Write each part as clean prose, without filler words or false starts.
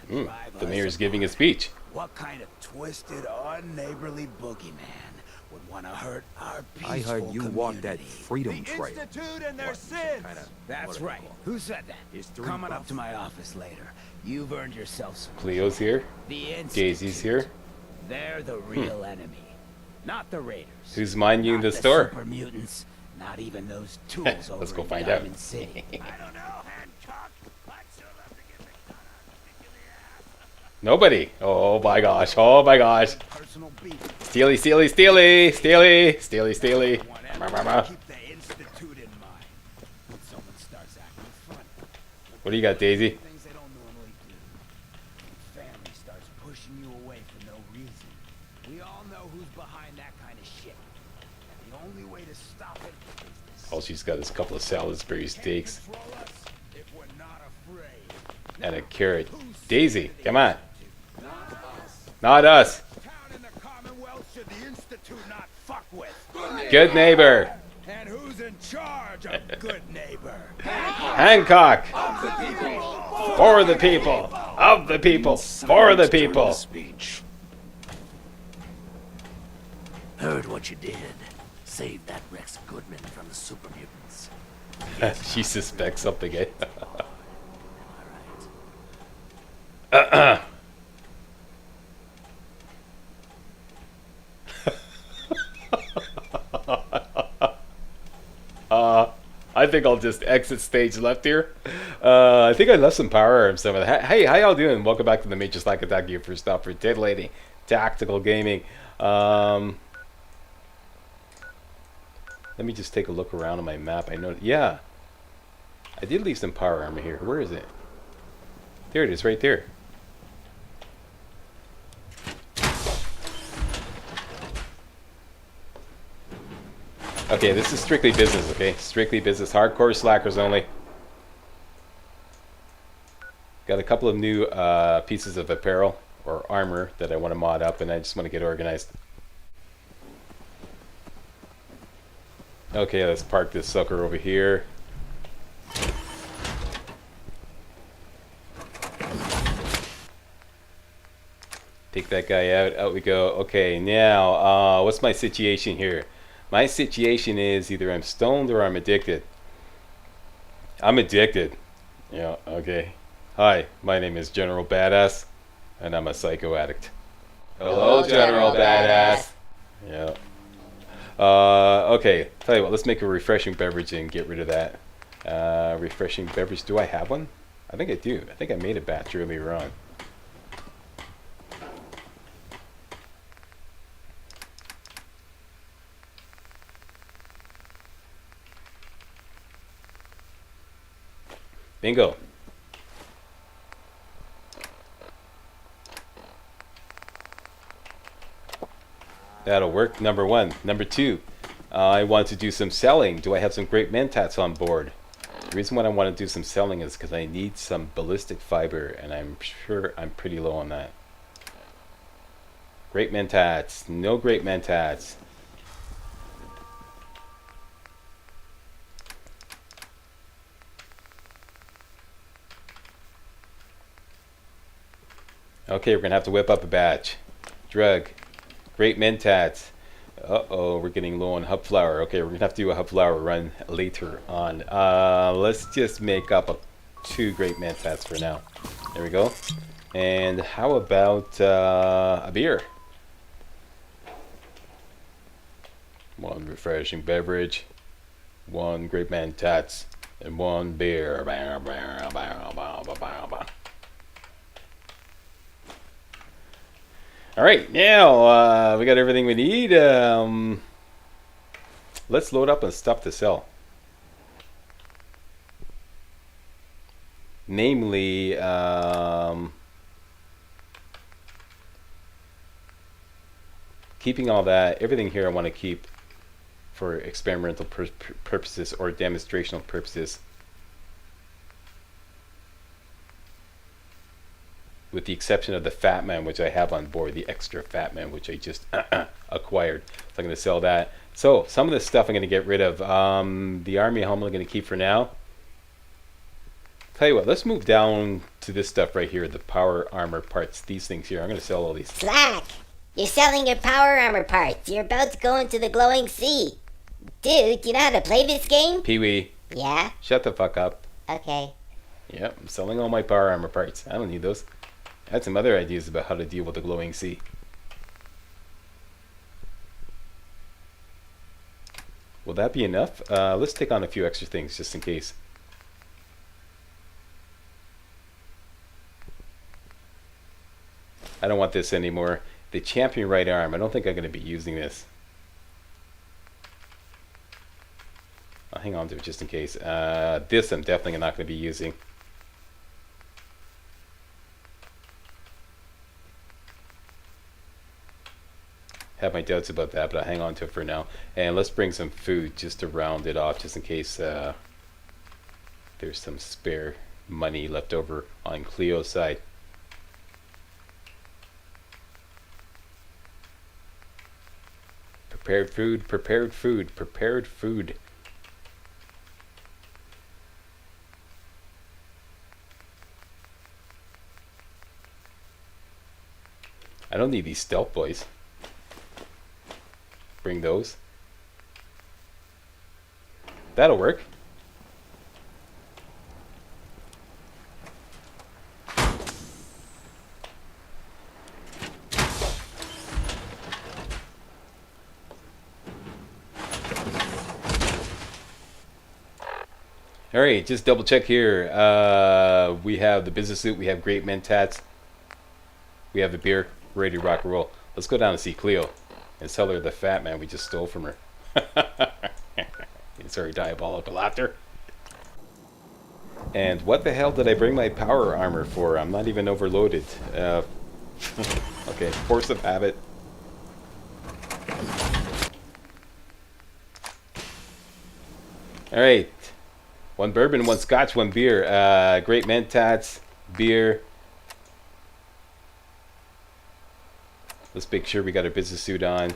The mayor's giving a speech. What kind of twisted, unneighborly boogeyman would want to hurt our peaceful I heard you walked that community? freedom trail. Institute and their sins. That's right. Who said that? History Coming up buff. to my office later. You've earned yourself some. Cleo's here. The Institute. Daisy's here. They're the real enemy, not the Raiders. Who's minding Not the store? Super mutants. Not even those tools over Let's go in find out. Diamond City. I don't know, Hancock. I'd sure love to get McDonough a kick in the ass. Nobody. Oh my gosh. Oh my gosh. Personal beef. Steely, steely, steely, steely, steely, steely. Keep the Institute in mind. When someone starts acting funny. What do you got, Daisy? Things they don't normally do. When family starts pushing you away for no reason. We all know who's behind that kind of shit. And the only way to stop it is All she's got is a couple of Salisbury steaks control us if we're not afraid. and a carrot. Daisy, come on. Not us. Town in the Commonwealth should the Institute not fuck with. Good neighbor. And who's in charge of good neighbor? Hancock. For the people. Of the people. For the people. Speech. Heard what you did. Saved that Rex Goodman from the super mutants. She suspects something, eh? Am I right? I think I'll just exit stage left here. I think I left some power or some of that. Hey, how y'all doing? Welcome back to the MajorSlackAttack, your first stop for titillating tactical gaming. Let me just take a look around on my map. I know, yeah, I did leave some power armor here. Where is it? There it is, right there. Okay, this is strictly business, okay? Strictly business. Hardcore slackers only. Got a couple of new pieces of apparel or armor that I want to mod up, and I just want to get organized. Okay, let's park this sucker over here. Take that guy out. Out we go. Okay, now, what's my situation here? My situation is either I'm stoned or I'm addicted. I'm addicted. Yeah, okay. Hi, my name is General Badass, and I'm a psycho addict. Hello, General Badass. Yeah. Okay, tell you what, let's make a refreshing beverage and get rid of that. Refreshing beverage, do I have one? I think I do. I think I made a batch earlier on. Bingo. That'll work, number one. Number two, I want to do some selling. Do I have some great mentats on board? The reason why I want to do some selling is because I need some ballistic fiber, and I'm sure I'm pretty low on that. Great mentats. No great mentats. Okay, we're going to have to whip up a batch. Drug. Great mentats. Uh-oh, we're getting low on hub flour. Okay, we're going to have to do a hub flour run later on. Let's just make up 2 great mentats for now. There we go. And how about a beer? 1 refreshing beverage, 1 great mentats, and 1 beer. Alright, now we got everything we need. Let's load up and stuff to sell. Namely, keeping all that, everything here I want to keep for experimental purposes or demonstrational purposes. With the exception of the Fat Man, which I have on board, the extra Fat Man, which I just acquired. So I'm going to sell that. So some of this stuff I'm going to get rid of. The army helmet I'm going to keep for now. Tell you what, let's move down to this stuff right here, the power armor parts. These things here. I'm gonna sell all these. Slack! You're selling your power armor parts. You're about to go into the glowing sea. Dude, do you know how to play this game? Pee-wee, Yeah? shut the fuck up. Okay. Yep, I'm selling all my power armor parts. I don't need those. I had some other ideas about how to deal with the glowing sea. Will that be enough? Let's take on a few extra things just in case. I don't want this anymore. The champion right arm. I don't think I'm going to be using this. I'll hang on to it just in case. This I'm definitely not going to be using. Have my doubts about that, but I'll hang on to it for now. And let's bring some food just to round it off, just in case there's some spare money left over on Cleo's side. Prepared food, prepared food, prepared food. I don't need these stealth boys. Bring those. That'll work. All right, just double check here. We have the business suit. We have great mentats. We have the beer. Ready to rock and roll. Let's go down and see Cleo and sell her the fat man we just stole from her. It's very diabolical laughter. And what the hell did I bring my power armor for? I'm not even overloaded. Okay, force of habit. All right. One bourbon, one scotch, one beer. Great mentats, beer. Let's make sure we got our business suit on.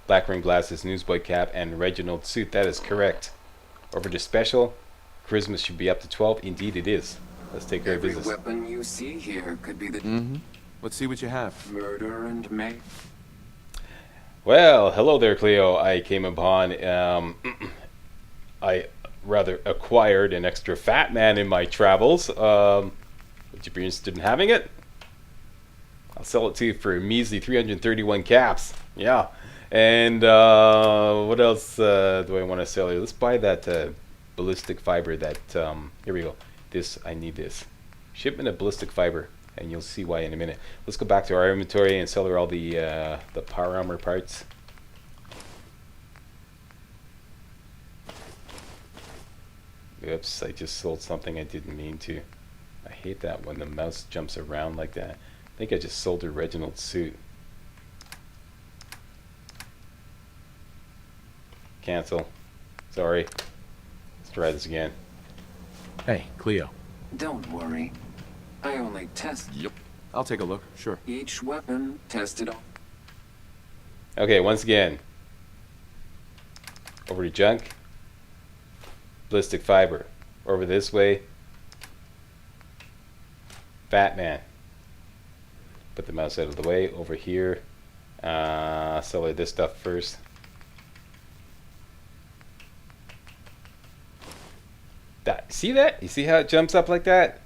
Black rim glasses, newsboy cap, and Reginald suit. That is correct. Over to special. Charisma should be up to 12. Indeed it is. Let's take care of business. Every weapon you see here could be the Let's see what you have. murder and may. Well, hello there, Cleo. I came upon, I rather acquired an extra fat man in my travels. Would you be interested in having it? I'll sell it to you for a measly 331 caps. Yeah. And what else do I want to sell you? Let's buy that ballistic fiber that, here we go. This, I need this. Shipment of ballistic fiber. And you'll see why in a minute. Let's go back to our inventory and sell her all the power armor parts. Oops, I just sold something I didn't mean to. I hate that when the mouse jumps around like that. I think I just sold her Reginald's suit. Cancel. Sorry. Let's try this again. Hey, Cleo. Don't worry. I only test Yep. I'll take a look, sure. each weapon, tested on. Okay, once again. Over to junk. Ballistic fiber. Over this way. Fat man. Put the mouse out of the way. Over here. Sell her this stuff first. That, see that? You see how it jumps up like that?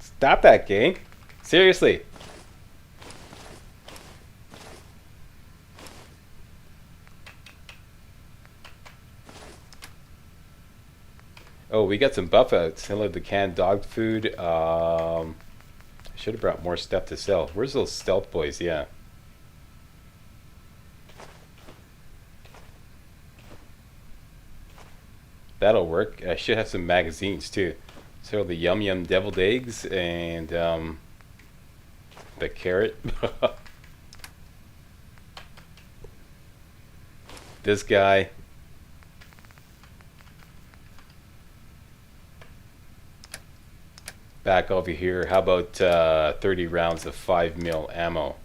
Stop that, gang. Seriously. Oh, we got some buff outs. Hello, the canned dog food. I should have brought more stuff to sell. Where's those stealth boys? Yeah. That'll work. I should have some magazines too. So the yum yum deviled eggs and the carrot. This guy. Back over here. How about 30 rounds of 5mm ammo?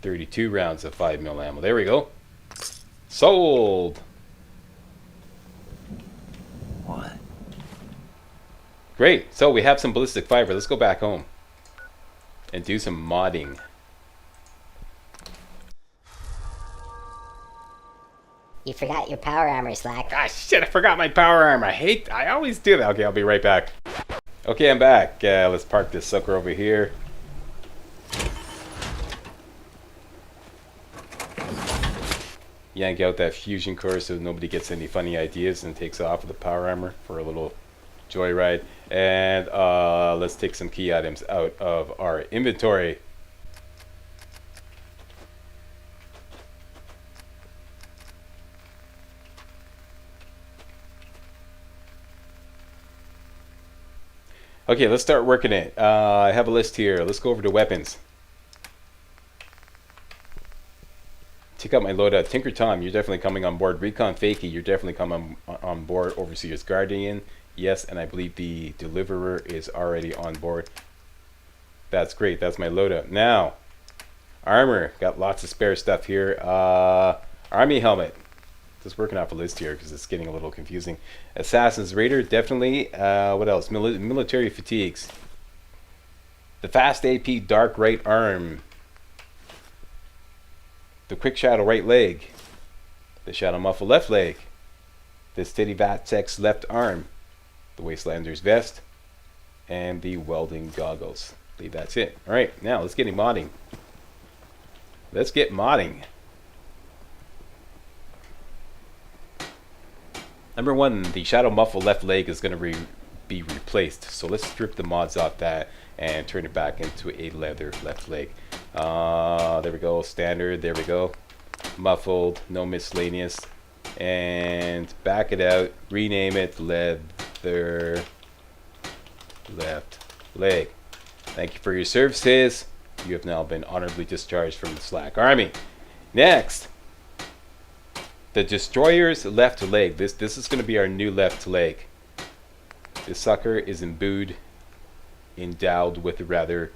32 rounds of 5mm ammo. There we go. Sold. What? Great. So we have some ballistic fiber. Let's go back home and do some modding. You forgot your power armor, Slack. Ah, shit, I forgot my power armor. I always do that. Okay, I'll be right back. Okay, I'm back. Let's park this sucker over here. Yank out that fusion core so nobody gets any funny ideas and takes off with the power armor for a little joyride. And let's take some key items out of our inventory. Okay, let's start working it. I have a list here. Let's go over to weapons. Check out my loadout. Tinker Tom, you're definitely coming on board. Recon Fakey, you're definitely coming on board. Overseer's Guardian, yes, and I believe the Deliverer is already on board. That's great. That's my loadout. Now, armor. Got lots of spare stuff here. Army helmet. Just working off a list here because it's getting a little confusing. Assassin's Raider, definitely. What else? Military fatigues. The Fast AP Dark Right Arm. The Quick Shadow Right Leg. The Shadow Muffle Left Leg. The Steady Vatex Left Arm. The Wastelander's Vest. And the Welding Goggles. I believe that's it. Alright, now let's get modding. Let's get modding. Number one, the Shadow Muffle Left Leg is going to be replaced. So let's strip the mods off that and turn it back into a leather left leg. There we go. Standard. There we go. Muffled. No miscellaneous. And back it out. Rename it leather left leg. Thank you for your services. You have now been honorably discharged from the Slack Army. Next. The Destroyer's left leg. This is going to be our new left leg. This sucker is endowed with a rather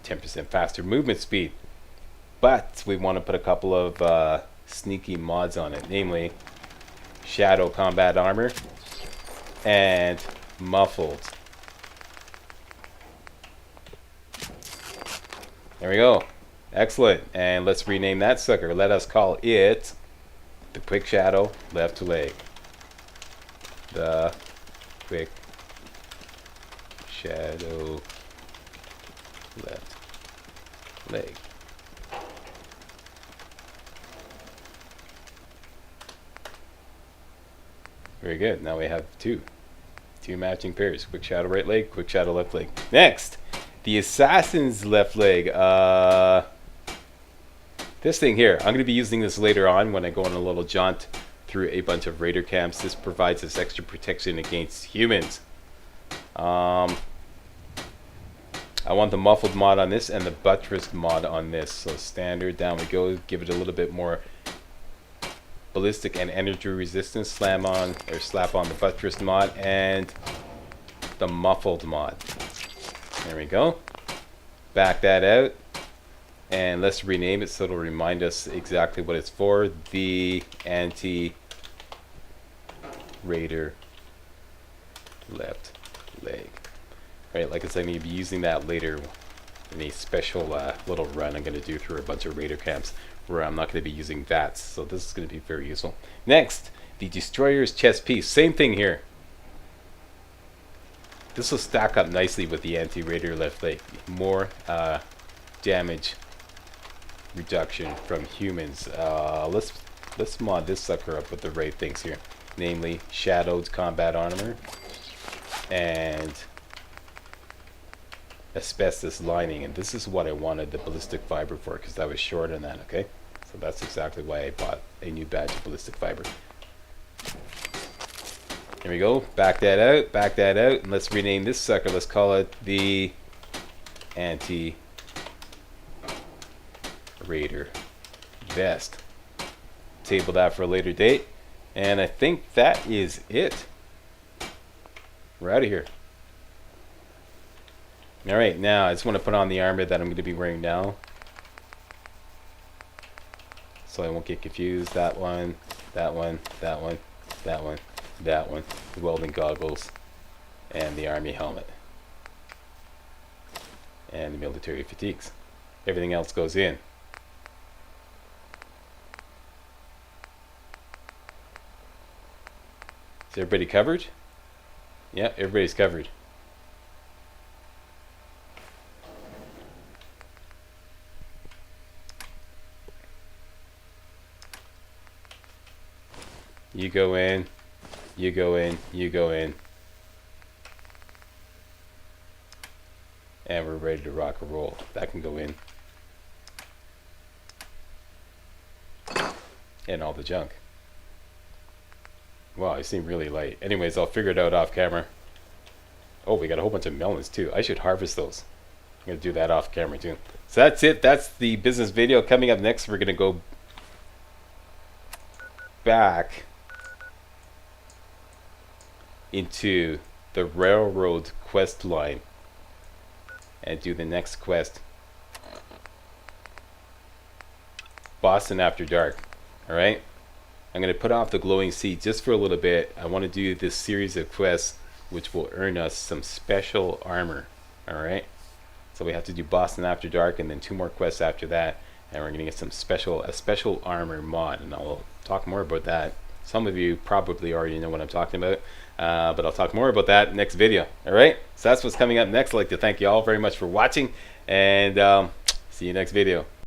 10% faster movement speed. But we want to put a couple of sneaky mods on it. Namely, Shadow Combat Armor and Muffled. There we go. Excellent. And let's rename that sucker. Let us call it the Quick Shadow Left Leg. The Quick Shadow Left Leg. Very good. Now we have two matching pairs. Quick Shadow Right Leg, Quick Shadow Left Leg. Next, the Assassin's Left Leg. This thing here, I'm going to be using this later on when I go on a little jaunt through a bunch of raider camps. This provides us extra protection against humans. I want the muffled mod on this and the buttressed mod on this. So standard, down we go. Give it a little bit more ballistic and energy resistance. Slap on the buttressed mod and the muffled mod. There we go. Back that out. And let's rename it so it'll remind us exactly what it's for. The Anti-Raider Left Leg. Right, like I said, I'm going to be using that later in a special little run I'm going to do through a bunch of raider camps where I'm not going to be using VATS. So this is going to be very useful. Next, the Destroyer's chest piece. Same thing here. This will stack up nicely with the Anti-Raider Left Leg. More damage reduction from humans. Let's mod this sucker up with the right things here, namely Shadowed Combat Armor and Asbestos Lining. And this is what I wanted the ballistic fiber for, because I was short on that. Okay, so that's exactly why I bought a new batch of ballistic fiber. Here we go. Back that out, and let's rename this sucker. Let's call it the Anti-Raider Vest. Table that for a later date. And I think that is it. We're out of here. Alright, now I just want to put on the armor that I'm going to be wearing now. so I won't get confused. That one, that one, that one, that one, that one. The welding goggles, and the army helmet, and the military fatigues. Everything else goes in. Is everybody covered? Yeah, everybody's covered. You go in, you go in, you go in. And we're ready to rock and roll. That can go in. And all the junk. Wow, I seem really light. Anyways, I'll figure it out off camera. Oh, we got a whole bunch of melons too. I should harvest those. I'm going to do that off camera too. So that's it. That's the business video. Coming up next, we're going to go back into the railroad quest line and do the next quest. Boston After Dark. Alright? I'm going to put off the glowing sea just for a little bit. I want to do this series of quests which will earn us some special armor. Alright? So we have to do Boston After Dark and then 2 more quests after that. And we're going to get some a special armor mod. And I'll talk more about that. Some of you probably already know what I'm talking about. But I'll talk more about that next video. Alright? So that's what's coming up next. I'd like to thank you all very much for watching. And see you next video.